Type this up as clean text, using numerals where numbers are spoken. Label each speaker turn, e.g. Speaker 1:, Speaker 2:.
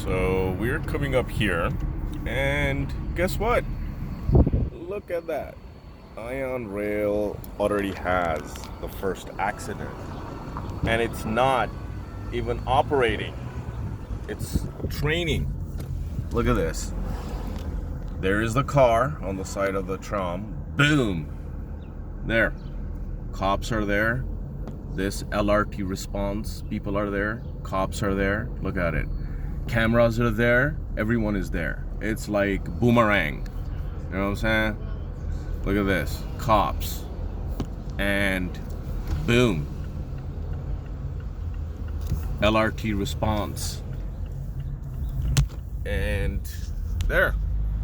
Speaker 1: So we're coming up here, and guess what? Look at that. Ion Rail already has the first accident, and it's not even operating, it's training. Look at this. There is the car on the side of the tram. Boom! There. Cops are there. This LRT response people are there. Cops are there. Look at it. Cameras are there. Everyone is there. It's like boomerang. You know what I'm saying? Look at this. Cops. And boom. LRT response. And there.